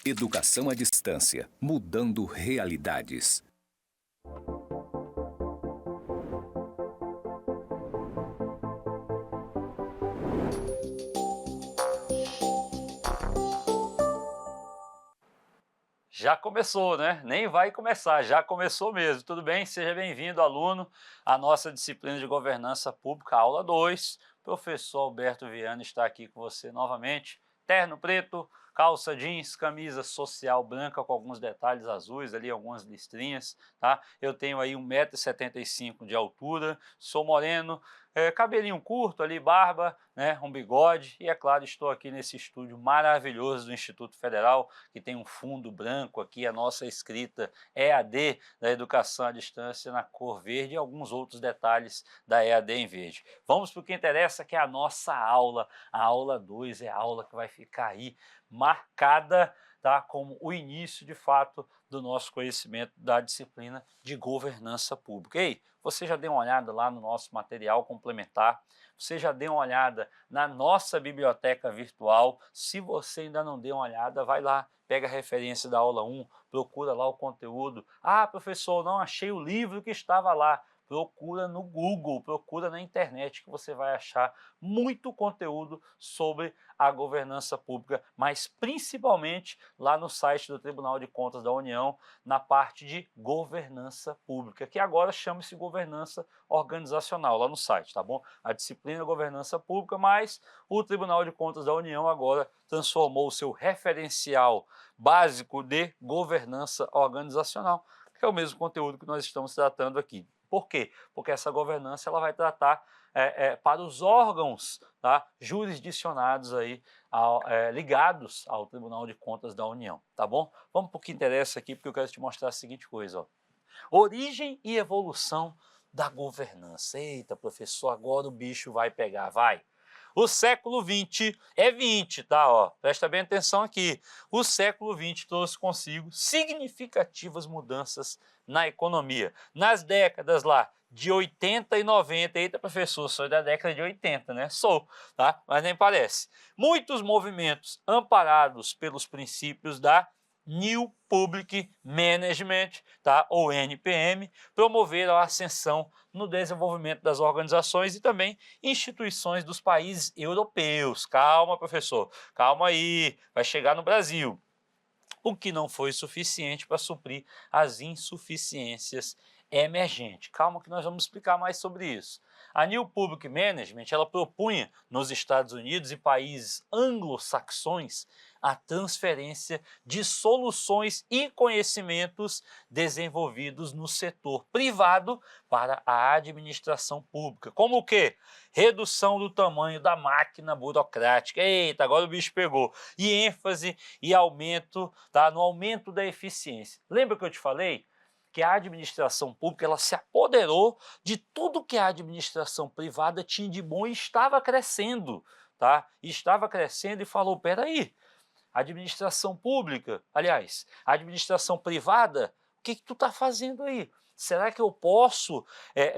Educação à distância, mudando realidades. Já começou, né? Nem vai começar, já começou mesmo. Tudo bem? Seja bem-vindo, aluno, à nossa disciplina de Governança Pública, aula 2. Professor Alberto Viana está aqui com você novamente. Terno preto, calça jeans, camisa social branca com alguns detalhes azuis ali, algumas listrinhas, tá? Eu tenho aí 1,75 m de altura, sou moreno, cabelinho curto ali, barba, né, um bigode e, é claro, estou aqui nesse estúdio maravilhoso do Instituto Federal, que tem um fundo branco aqui, a nossa escrita EAD da Educação à Distância na cor verde e alguns outros detalhes da EAD em verde. Vamos para o que interessa, que é a nossa aula. A aula 2 é a aula que vai ficar aí marcada, tá, como o início, de fato, do nosso conhecimento da disciplina de governança pública. Ei, você já deu uma olhada lá no nosso material complementar? Você já deu uma olhada na nossa biblioteca virtual? Se você ainda não deu uma olhada, vai lá, pega a referência da aula 1, procura lá o conteúdo. Ah, professor, não achei o livro que estava lá. Procura no Google, procura na internet, que você vai achar muito conteúdo sobre a governança pública, mas principalmente lá no site do Tribunal de Contas da União, na parte de governança pública, que agora chama-se governança organizacional lá no site, tá bom? A disciplina é governança pública, mas o Tribunal de Contas da União agora transformou o seu referencial básico de governança organizacional, que é o mesmo conteúdo que nós estamos tratando aqui. Por quê? Porque essa governança ela vai tratar para os órgãos, tá, jurisdicionados aí, ligados ao Tribunal de Contas da União, tá bom? Vamos para o que interessa aqui, porque eu quero te mostrar a seguinte coisa, ó. Origem e evolução da governança. Eita, professor, agora o bicho vai pegar, vai. O século XX é 20, tá? Ó, presta bem atenção aqui. O século XX trouxe consigo significativas mudanças na economia. Nas décadas lá de 80 e 90, eita, professor, sou da década de 80, né? Sou, tá? Mas nem parece. Muitos movimentos amparados pelos princípios da New Public Management, tá? Ou NPM, promoveram a ascensão no desenvolvimento das organizações e também instituições dos países europeus. Calma, professor, calma aí, vai chegar no Brasil. O que não foi suficiente para suprir as insuficiências emergentes. Calma que nós vamos explicar mais sobre isso. A New Public Management, ela propunha nos Estados Unidos e países anglo-saxões a transferência de soluções e conhecimentos desenvolvidos no setor privado para a administração pública. Como o quê? Redução do tamanho da máquina burocrática. Eita, agora o bicho pegou. E ênfase e aumento, tá, no aumento da eficiência. Lembra que eu te falei que a administração pública ela se apoderou de tudo que a administração privada tinha de bom e estava crescendo, tá? Estava crescendo e falou, peraí, administração pública, aliás, a administração privada, o que tu está fazendo aí? Será que eu posso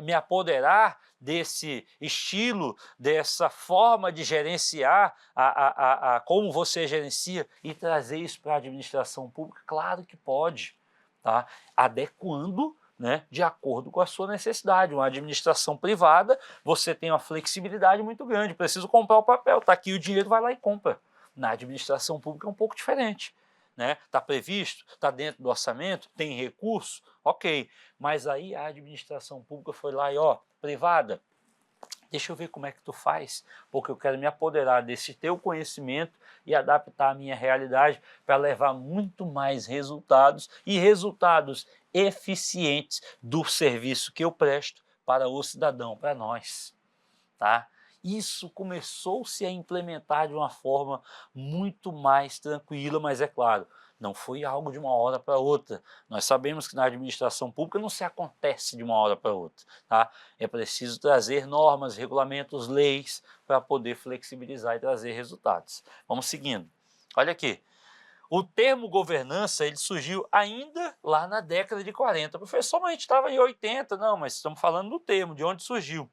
me apoderar desse estilo, dessa forma de gerenciar como você gerencia e trazer isso para a administração pública? Claro que pode, tá? Adequando, né, de acordo com a sua necessidade. Uma administração privada, você tem uma flexibilidade muito grande, preciso comprar o papel, está aqui o dinheiro, vai lá e compra. Na administração pública é um pouco diferente, né? Está previsto, está dentro do orçamento, tem recurso, ok. Mas aí a administração pública foi lá e, ó, privada, deixa eu ver como é que tu faz, porque eu quero me apoderar desse teu conhecimento e adaptar a minha realidade para levar muito mais resultados e resultados eficientes do serviço que eu presto para o cidadão, para nós, tá? Isso começou-se a implementar de uma forma muito mais tranquila, mas é claro, não foi algo de uma hora para outra. Nós sabemos que na administração pública não se acontece de uma hora para outra, tá? É preciso trazer normas, regulamentos, leis para poder flexibilizar e trazer resultados. Vamos seguindo. Olha aqui. O termo governança ele surgiu ainda lá na década de 40. Professor, mas a gente estava em 80. Não, mas estamos falando do termo, de onde surgiu.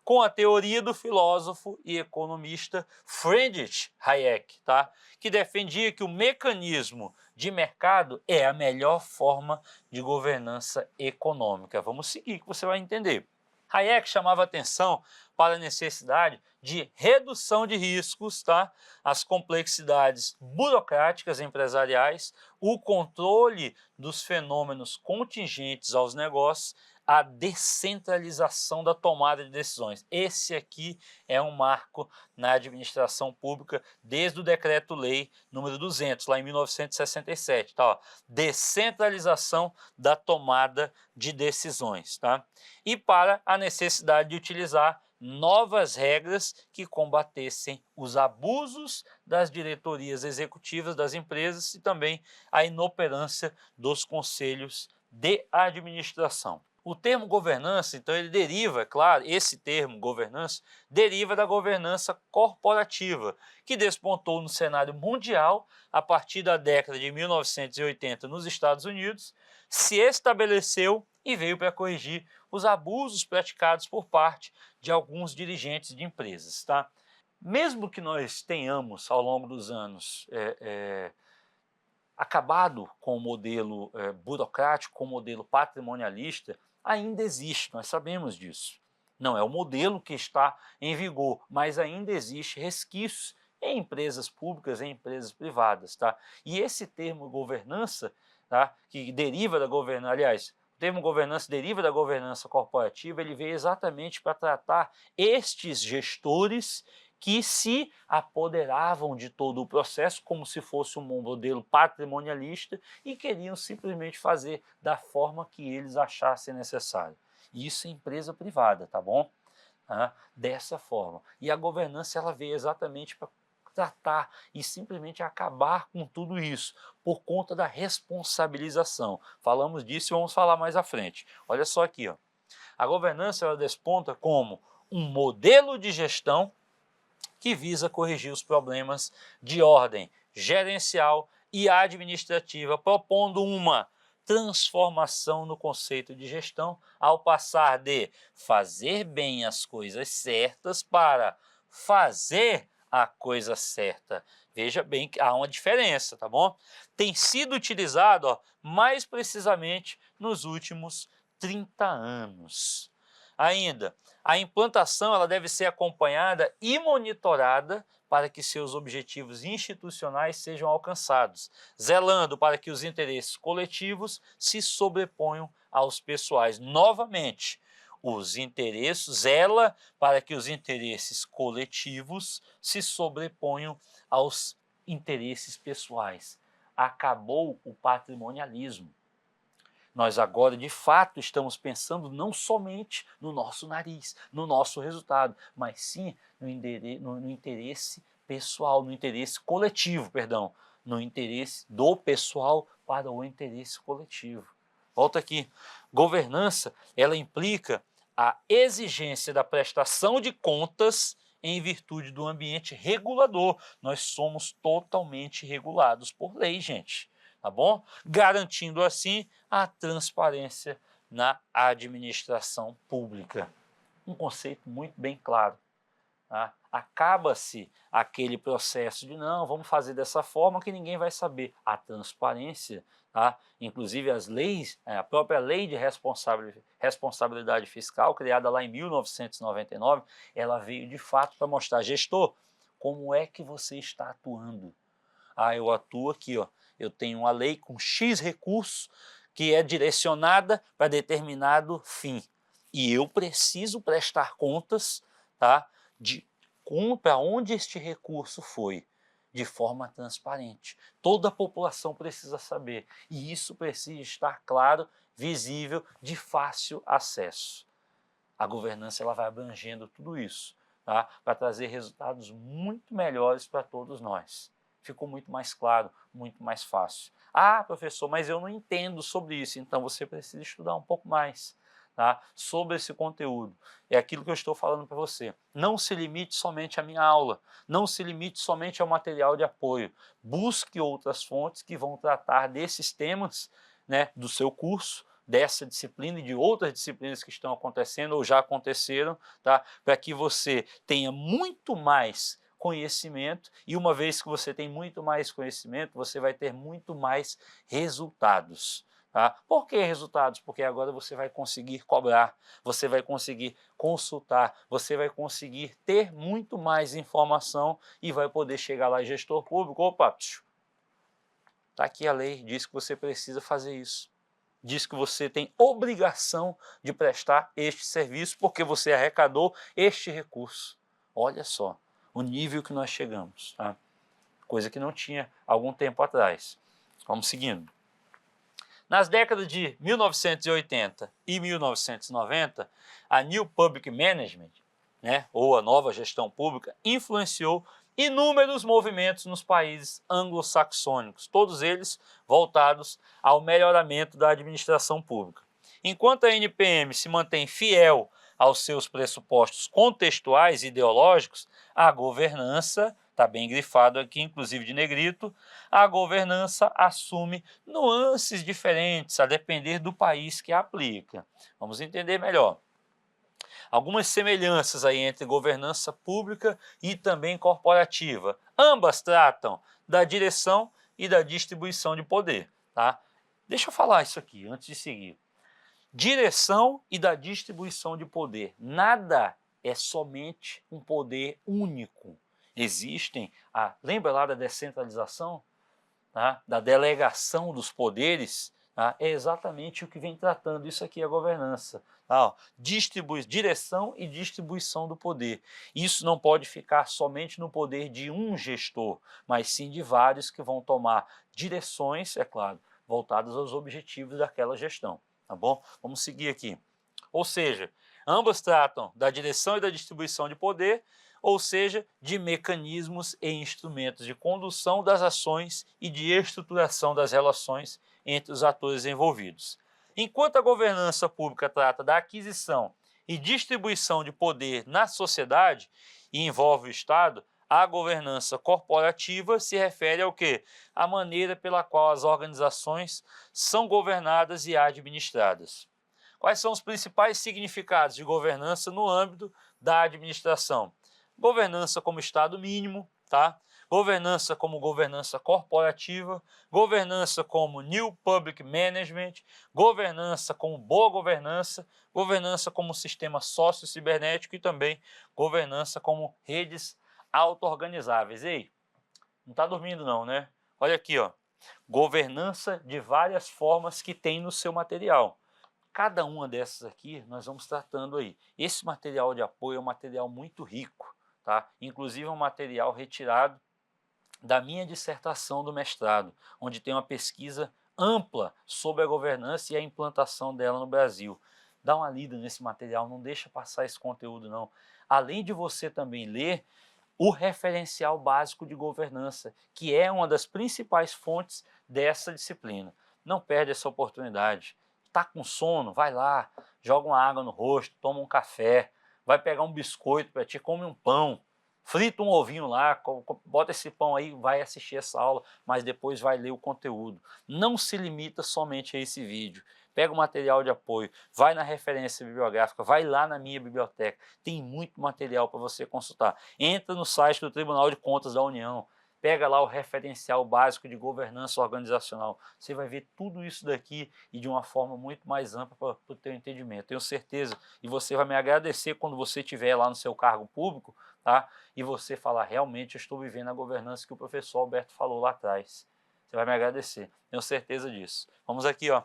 com a teoria do filósofo e economista Friedrich Hayek, tá? Que defendia que o mecanismo de mercado é a melhor forma de governança econômica. Vamos seguir que você vai entender. Hayek chamava atenção para a necessidade de redução de riscos, tá? As complexidades burocráticas empresariais, o controle dos fenômenos contingentes aos negócios, a descentralização da tomada de decisões. Esse aqui é um marco na administração pública desde o Decreto-Lei número 200, lá em 1967, tá? Ó, descentralização da tomada de decisões, tá? E para a necessidade de utilizar novas regras que combatessem os abusos das diretorias executivas das empresas e também a inoperância dos conselhos de administração. O termo governança, então, ele deriva, é claro, esse termo governança, deriva da governança corporativa, que despontou no cenário mundial a partir da década de 1980 nos Estados Unidos, se estabeleceu e veio para corrigir os abusos praticados por parte de alguns dirigentes de empresas, tá? Mesmo que nós tenhamos, ao longo dos anos, acabado com o modelo burocrático, com o modelo patrimonialista, ainda existe, nós sabemos disso. Não é o modelo que está em vigor, mas ainda existe resquícios em empresas públicas, em empresas privadas, tá? E esse termo governança, tá, que deriva da governança, aliás, o termo governança deriva da governança corporativa, ele veio exatamente para tratar estes gestores que se apoderavam de todo o processo como se fosse um modelo patrimonialista e queriam simplesmente fazer da forma que eles achassem necessário. Isso é empresa privada, tá bom? Dessa forma. E a governança ela veio exatamente para tratar e simplesmente acabar com tudo isso, por conta da responsabilização. Falamos disso e vamos falar mais à frente. Olha só aqui, ó. A governança ela desponta como um modelo de gestão que visa corrigir os problemas de ordem gerencial e administrativa, propondo uma transformação no conceito de gestão, ao passar de fazer bem as coisas certas para fazer a coisa certa. Veja bem que há uma diferença, tá bom? Tem sido utilizado, ó, mais precisamente nos últimos 30 anos. Ainda, a implantação ela deve ser acompanhada e monitorada para que seus objetivos institucionais sejam alcançados, zelando para que os interesses coletivos se sobreponham aos pessoais. Novamente, zela para que os interesses coletivos se sobreponham aos interesses pessoais. Acabou o patrimonialismo. Nós agora, de fato, estamos pensando não somente no nosso nariz, no nosso resultado, mas sim no interesse pessoal, no interesse coletivo, perdão, no interesse do pessoal para o interesse coletivo. Volta aqui. Governança, ela implica a exigência da prestação de contas em virtude do ambiente regulador. Nós somos totalmente regulados por lei, gente. Tá bom? Garantindo assim a transparência na administração pública. Um conceito muito bem claro. Tá? Acaba-se aquele processo de não, vamos fazer dessa forma que ninguém vai saber. A transparência, tá? Inclusive as leis, a própria lei de responsabilidade fiscal, criada lá em 1999, ela veio de fato para mostrar, gestor, como é que você está atuando. Eu atuo aqui, ó. Eu tenho uma lei com X recursos que é direcionada para determinado fim. E eu preciso prestar contas, tá, de para onde este recurso foi, de forma transparente. Toda a população precisa saber. E isso precisa estar claro, visível, de fácil acesso. A governança ela vai abrangendo tudo isso, tá, para trazer resultados muito melhores para todos nós. Ficou muito mais claro, muito mais fácil. Professor, mas eu não entendo sobre isso, então você precisa estudar um pouco mais, tá, sobre esse conteúdo. É aquilo que eu estou falando para você. Não se limite somente à minha aula, não se limite somente ao material de apoio. Busque outras fontes que vão tratar desses temas, né, do seu curso, dessa disciplina e de outras disciplinas que estão acontecendo ou já aconteceram, tá? Para que você tenha muito mais conhecimento, e uma vez que você tem muito mais conhecimento, você vai ter muito mais resultados. Tá? Por que resultados? Porque agora você vai conseguir cobrar, você vai conseguir consultar, você vai conseguir ter muito mais informação e vai poder chegar lá, gestor público, opa, está aqui a lei, diz que você precisa fazer isso. Diz que você tem obrigação de prestar este serviço porque você arrecadou este recurso. Olha só o nível que nós chegamos, tá? Coisa que não tinha algum tempo atrás. Vamos seguindo. Nas décadas de 1980 e 1990, a New Public Management, né, ou a nova gestão pública, influenciou inúmeros movimentos nos países anglo-saxônicos, todos eles voltados ao melhoramento da administração pública. Enquanto a NPM se mantém fiel aos seus pressupostos contextuais e ideológicos, a governança, está bem grifado aqui, inclusive de negrito, a governança assume nuances diferentes a depender do país que a aplica. Vamos entender melhor. Algumas semelhanças aí entre governança pública e também corporativa. Ambas tratam da direção e da distribuição de poder. Tá? Deixa eu falar isso aqui antes de seguir. Direção e da distribuição de poder. Nada é somente um poder único. Existem, lembra lá da descentralização? Tá? Da delegação dos poderes? Tá? É exatamente o que vem tratando isso aqui, a governança. Tá? Direção e distribuição do poder. Isso não pode ficar somente no poder de um gestor, mas sim de vários que vão tomar direções, é claro, voltadas aos objetivos daquela gestão. Tá bom? Vamos seguir aqui. Ou seja, ambas tratam da direção e da distribuição de poder, ou seja, de mecanismos e instrumentos de condução das ações e de estruturação das relações entre os atores envolvidos. Enquanto a governança pública trata da aquisição e distribuição de poder na sociedade e envolve o Estado, a governança corporativa se refere ao quê? A maneira pela qual as organizações são governadas e administradas. Quais são os principais significados de governança no âmbito da administração? Governança como Estado mínimo, tá? Governança como governança corporativa, governança como New Public Management, governança como boa governança, governança como sistema sócio-cibernético e também governança como redes auto-organizáveis. Ei, não está dormindo não, né? Olha aqui, ó. Governança de várias formas que tem no seu material. Cada uma dessas aqui nós vamos tratando aí. Esse material de apoio é um material muito rico, tá? Inclusive é um material retirado da minha dissertação do mestrado, onde tem uma pesquisa ampla sobre a governança e a implantação dela no Brasil. Dá uma lida nesse material, não deixa passar esse conteúdo não. Além de você também ler o referencial básico de governança, que é uma das principais fontes dessa disciplina. Não perde essa oportunidade. Tá com sono? Vai lá, joga uma água no rosto, toma um café, vai pegar um biscoito para ti, come um pão, frita um ovinho lá, bota esse pão aí, vai assistir essa aula, mas depois vai ler o conteúdo. Não se limita somente a esse vídeo. Pega o material de apoio, vai na referência bibliográfica, vai lá na minha biblioteca. Tem muito material para você consultar. Entra no site do Tribunal de Contas da União, pega lá o referencial básico de governança organizacional. Você vai ver tudo isso daqui e de uma forma muito mais ampla para o teu entendimento. Tenho certeza. E você vai me agradecer quando você estiver lá no seu cargo público, tá? E você falar, realmente eu estou vivendo a governança que o professor Alberto falou lá atrás. Você vai me agradecer. Tenho certeza disso. Vamos aqui, ó.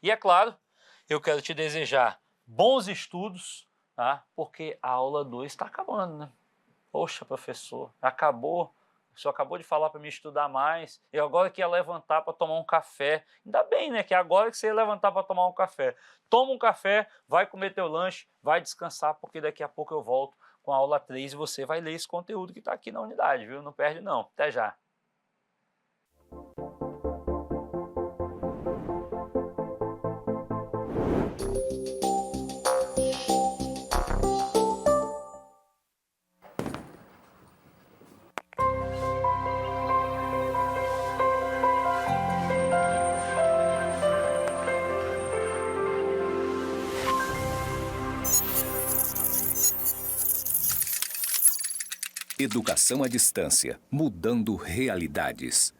E é claro, eu quero te desejar bons estudos, tá? Porque a aula 2 está acabando, né? Poxa, professor, acabou. O senhor acabou de falar para me estudar mais, e agora que ia levantar para tomar um café. Ainda bem, né? Que agora que você ia levantar para tomar um café. Toma um café, vai comer teu lanche, vai descansar, porque daqui a pouco eu volto com a aula 3 e você vai ler esse conteúdo que está aqui na unidade, viu? Não perde não. Até já. Educação à distância, mudando realidades.